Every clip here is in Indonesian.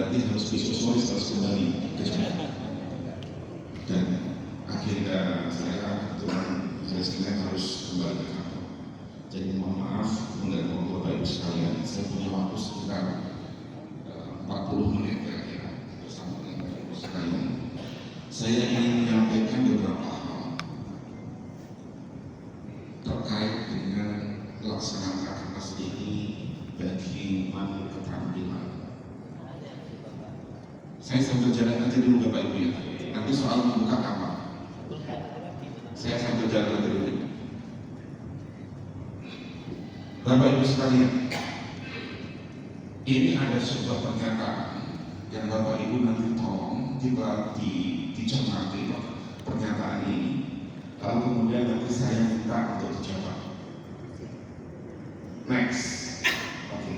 berarti harus visualis harus kembali ke Jakarta. Dan akhirnya saya kebetulan hari Senin harus kembali ke kantor. Jadi mohon maaf mengganggu Bapak Ibu sekalian. Saya punya waktu sekitar 40 menit kira-kira bersama dengan Bapak Ibu sekalian. Saya ingin menyampaikan beberapa hal terkait dengan pelaksanaan rakernas ini bagi manut keterampilan. Saya sambil jalan nanti dulu Bapak Ibu ya. Nanti soal membuka kapal. Saya sambil jalan nanti dulu. Bapak Ibu sekalian, ini ada sebuah pernyataan yang Bapak Ibu nanti tolong dicermati pernyataan ini. Lalu kemudian nanti saya minta untuk dijawab. Next. Oke.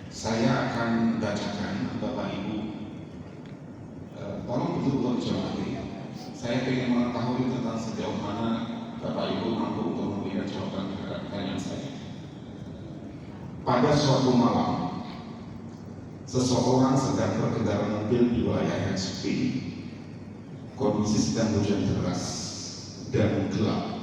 Saya akan bacakan Bapak Ibu. Tolong betul-betul dijawab. Saya ingin mengetahui tentang sejauh mana Bapak Ibu mampu untuk memberikan jawaban terhadap pertanyaan saya. Pada suatu malam, seseorang sedang berkendara mobil di wilayah yang sepi. Kondisi sedang hujan deras dan gelap.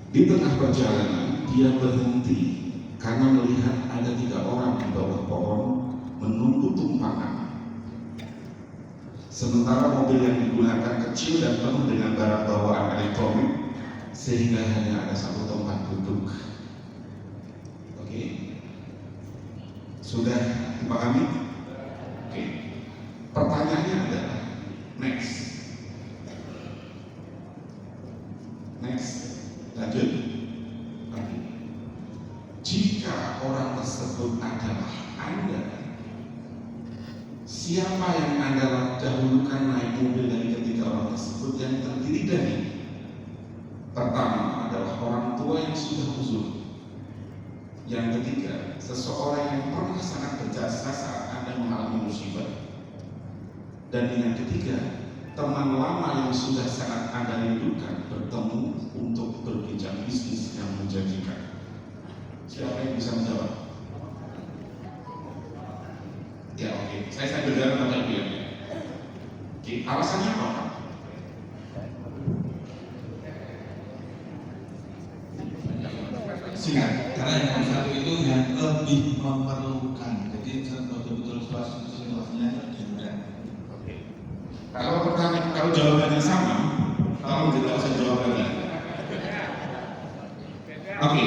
Di tengah perjalanan, dia berhenti karena melihat ada 3 orang di bawah pohon menunggu tumpangan. Sementara mobil yang digunakan kecil dan penuh dengan barang bawaan elektronik, sehingga hanya ada 1 tempat duduk. Oke, sudah dipahami? Oke. Pertanyaannya adalah next, lanjut. Oke. Jika orang tersebut adalah Anda, siapa yang Anda dahulukan naik mobil dari ketiga orang tersebut yang terdiri dari? Pertama adalah orang tua yang sudah uzur. Yang ketiga, seseorang yang pernah sangat berjasa saat Anda mengalami musibah. Dan yang ketiga, teman lama yang sudah sangat Anda rindukan bertemu untuk berbincang bisnis yang menjanjikan. Siapa yang bisa menjawab? Ya oke, saya sambil jalan Bapak Ibu ya. Oke, alasannya apa? Singkat. Karena yang satu itu yang lebih memerlukan, jadi betul-betul situasinya tidak. Oke. Kalau jawabannya sama, tolong tidak usah jawab lagi. Oke.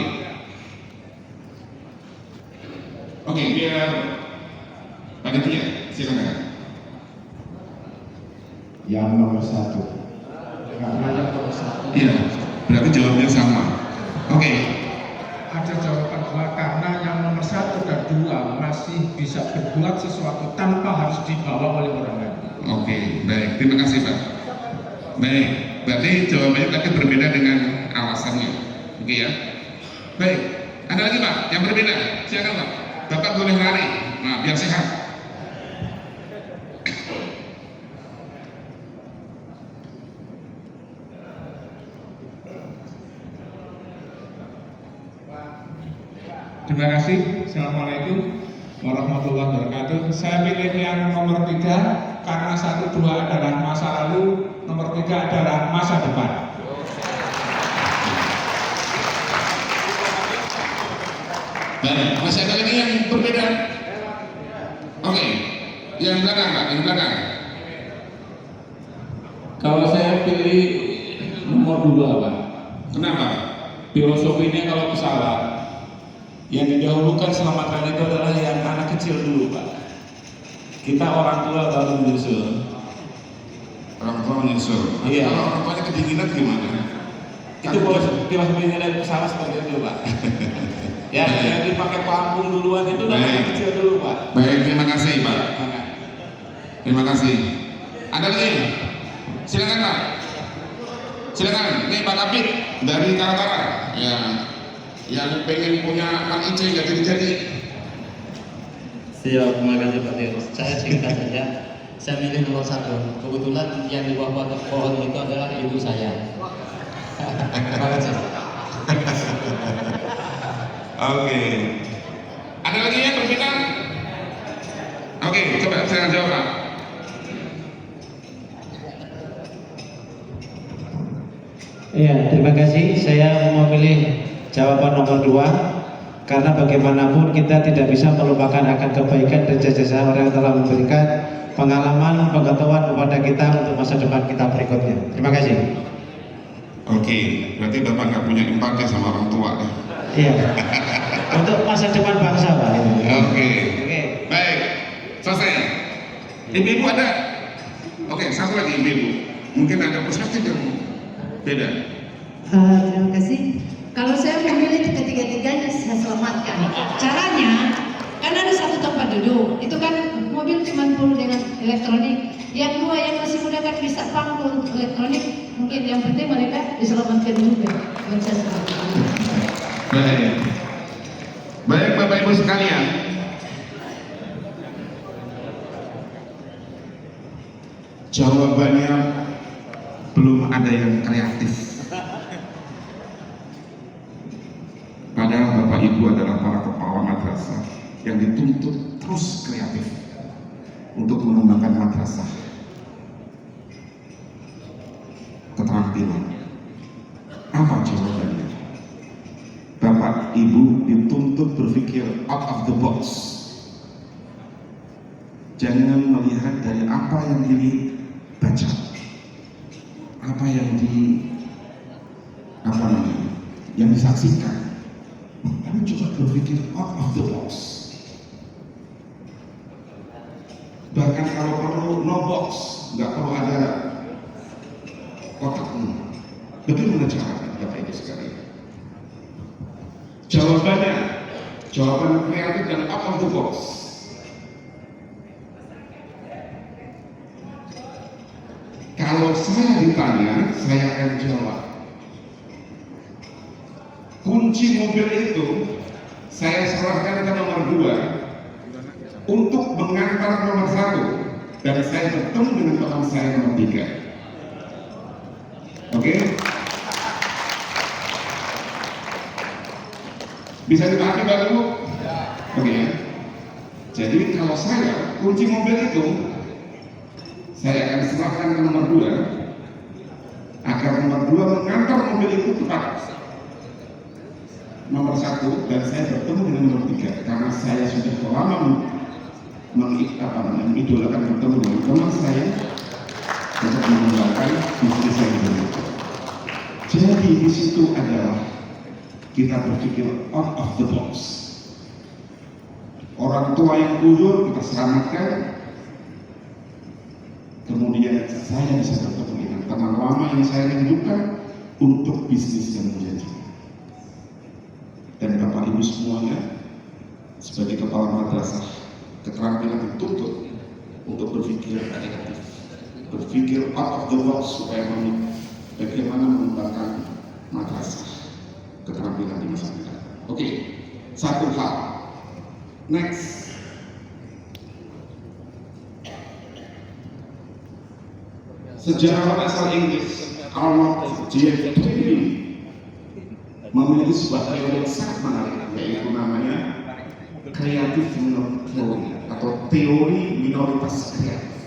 Oke, biar panitia silakan. Yang nomor 1. Karena yang nomor 1. Iya, berarti jawabnya sama. Oke. Ada jawaban 2 karena yang nomor 1 dan 2 masih bisa berbuat sesuatu tanpa harus dibawa oleh orang lain. Oke, baik. Terima kasih Pak. Baik, berarti jawabannya tadi berbeda dengan alasannya. Oke ya. Baik, ada lagi Pak yang berbeda? Silakan Pak. Bapak boleh lari, nah biar sehat. Terima kasih. Assalamualaikum warahmatullahi wabarakatuh. Saya pilih yang nomor 3 karena 1, 2 adalah masa lalu, nomor 3 adalah masa depan. Baik, masih ada lagi yang berbeda? Oke, yang belakang Pak, yang belakang. Kalau saya pilih nomor 2 Pak. Kenapa? Filosofinya kalau pesawat yang didahulukan selamatkan itu adalah yang anak kecil dulu Pak. Kita orang tua baru menyusul. Orang tua menyusul. Iya. Kalau orang tuanya kedinginan gimana? Itu filosofinya dari pesawat seperti itu Pak. Ya, yang dipakai pelampung duluan itu udah anak kecil dulu Pak. Baik, terima kasih Pak. Terima kasih. Ada lagi? Silakan Pak. Silakan, ini Pak Kapit dari Kaltara. Ya, yang pengen punya Kang Ice nggak jadi-jadi. Siap, terima kasih Pak Tio. Saya singkat saja. Saya milih nomor 1. Kebetulan yang di bawah pohon itu adalah ibu saya. Terima kasih. Oke. Ada lagi yang berbeda? Iya, terima kasih. Saya memilih jawaban nomor 2 karena bagaimanapun kita tidak bisa melupakan akan kebaikan dan jasa orang yang telah memberikan pengalaman, pengetahuan kepada kita untuk masa depan kita berikutnya. Terima kasih. Oke, berarti Bapak nggak punya empati sama orang tua ya? Iya. Untuk masa depan bangsa, Pak. Oke. Oke. Baik, selesai. Ibu-ibu ada? Oke, satu lagi ibu-ibu. Mungkin ada perspektif yang beda. Terima kasih. Kalau saya memilih ketiga-tiganya saya selamatkan. Caranya, kan ada satu tempat duduk. Itu kan mobil cuma full dengan elektronik. Yang 2 yang masih muda kan bisa pangkul elektronik. Mungkin yang penting mereka diselamatkan juga. Buat saya selamatkan. Baik. Baik Bapak Ibu sekalian. Jawabannya belum ada yang kreatif. Padahal Bapak Ibu adalah para kepala madrasah yang dituntut terus kreatif untuk mengembangkan madrasah. Keterampilan. Apa jawabannya? Bapak Ibu dituntut berpikir out of the box. Jangan melihat dari apa yang dibaca, apa yang yang disaksikan. Tapi coba berpikir out of the box. Bahkan kalau perlu no box, nggak perlu ada kotaknya. Bagaimana caranya, Bapak Ibu sekalian? Jawaban kreatif dan out of the box. Kalau saya ditanya, saya akan jawab. Kunci mobil itu saya serahkan ke nomor 2 untuk mengantar nomor 1 dan saya bertemu dengan teman saya nomor 3. Oke? Bisa dipahami Bapak Ibu? Oke ya. Jadi kalau saya kunci mobil itu saya akan serahkan ke nomor 2 agar nomor 2 mengantar mobil itu tepat nomor 1 dan saya bertemu dengan nomor 3 karena saya sudah lama mengidolakan bertemu dengan teman saya untuk mengembangkan bisnis saya dulu. Jadi di situ adalah kita berpikir out of the box. Orang tua yang kuyur kita selamatkan. Kemudian saya bisa bertemu dengan teman lama yang saya rindukan untuk bisnis yang menjadi. Dan Bapak Ibu semuanya sebagai kepala madrasah, keterampilan dituntut untuk berpikir kreatif, berpikir out of the box supaya bagaimana mengembangkan madrasah, keterampilan di masa depan. Oke, satu hal. Next. Sejarawan asal Inggris Arnold J. Toynbee memiliki sebuah teori yang sangat menarik, yaitu namanya creative minority theory atau teori minoritas kreatif.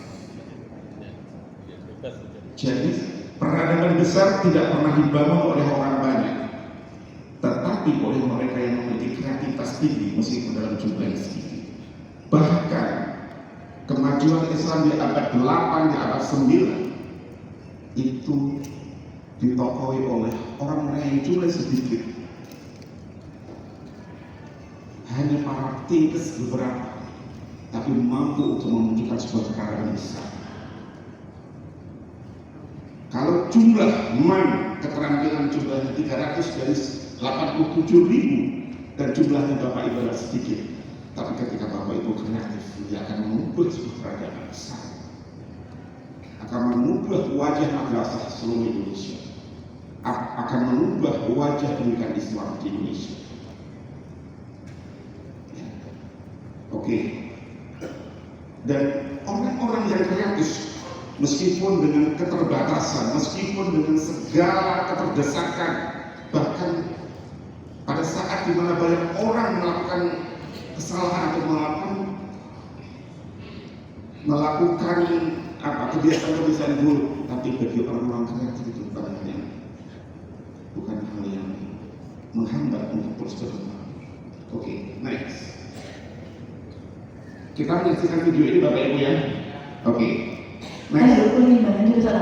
Jadi peradaban besar tidak pernah dibangun oleh orang banyak, tetapi oleh mereka yang memiliki kreativitas tinggi meskipun dalam jumlah yang sedikit. Bahkan kemajuan Islam di abad 8, di abad 9 itu ditokoi oleh orang-orang yang jumlah sedikit, hanya para tingkes beberapa, tapi mampu untuk memunculkan sebuah perkara besar. Kalau jumlah keterampilan jumlahnya 300 dari 87.000 dan jumlahnya Bapak Ibu adalah sedikit, tapi ketika Bapak Ibu kreatif, dia akan mengubah sebuah peradaban besar, akan mengubah wajah madrasah seluruh Indonesia, akan mengubah wajah pendidikan Islam di Indonesia. Oke. Dan orang-orang yang kreatif, meskipun dengan keterbatasan, meskipun dengan segala keterdesakan, bahkan pada saat di mana banyak orang melakukan kesalahan atau melakukan kebiasaan buruk, tapi bagi orang-orang kreatif itu bukan hanya menghambat untuk terus berkembang. Oke, next. Kita menyaksikan video ini Bapak Ibu ya. Oke. Next. Saya dulu gimana jurusan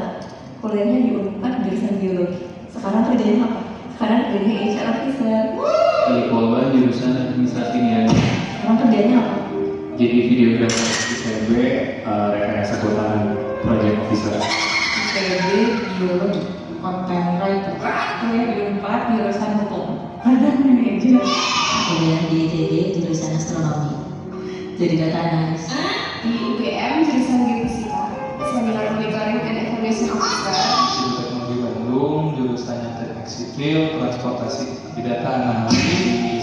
kuliahnya di Unpad jurusan biologi. Sekarang kerjanya apa? Sekarang kerjanya HR officer. Di Polban jurusan administrasi niaga. Sekarang kerjanya apa? Jadi videografer IPB, rekayasa kehutanan project officer. IPB biologi, content writer. Kuliah di Unpad jurusan hukum. Ada manajer. Kuliah di ITB jurusan astronomi. Jadi data analis. Di UGM jurusan geofisika. Seminar monitoring and evaluation officer. Di Teknologi Bandung jurusannya teknik sipil, transportasi di data analis.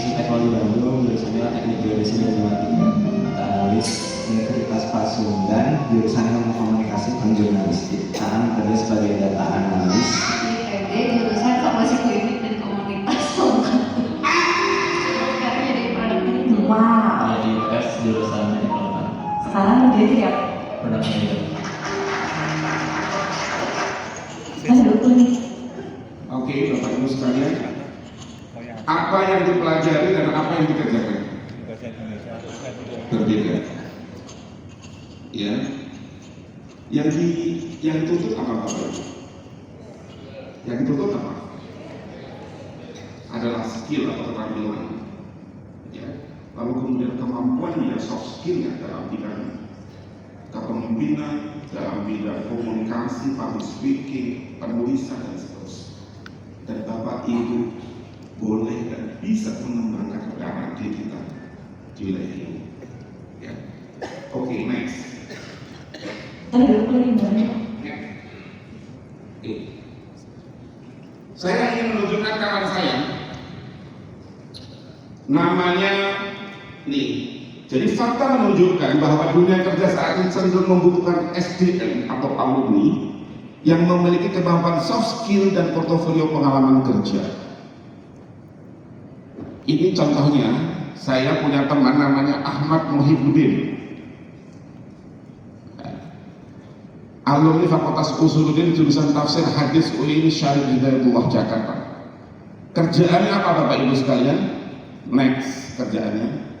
Di Teknologi Bandung jurusannya teknik geodesi dan matematika. Data analis Universitas Pasundan jurusan ilmu komunikasi dan jurnalistik. Sekarang bekerja sebagai data analis. Di ITB jurusan farmasi klinik dan komunitas. Sekarang jadi produk manager. Wow. Di UPS jurusan development. Sekarang kerjanya jadi apa? Product manager. Mas dulu nih. Oke, Bapak Ibu sekalian. Apa yang dipelajari dan apa yang dikerjakan? Berbeda. Ya. Yang dituntut apa Bapak Ibu? Yang dituntut apa? Adalah skill atau keterampilan. Ya. Lalu kemudian kemampuannya, soft skill-nya dalam bidang kepemimpinan, dalam bidang komunikasi, public speaking, penulisan dan seterusnya. Dan Bapak Ibu boleh dan bisa mengembangkan keadaan diri kita di wilayah ini. Ya. Oke, next. Tadi dulu nih gimana? Saya ingin menunjukkan kawan saya. Namanya nih. Jadi fakta menunjukkan bahwa dunia kerja saat ini cenderung membutuhkan SDM atau alumni yang memiliki kemampuan soft skill dan portofolio pengalaman kerja. Ini contohnya, saya punya teman namanya Ahmad Muhibbuddin, alumni Fakultas Usuluddin jurusan Tafsir Hadis UIN Syarif Hidayatullah Jakarta. Kerjaannya apa Bapak Ibu sekalian? Next, kerjaannya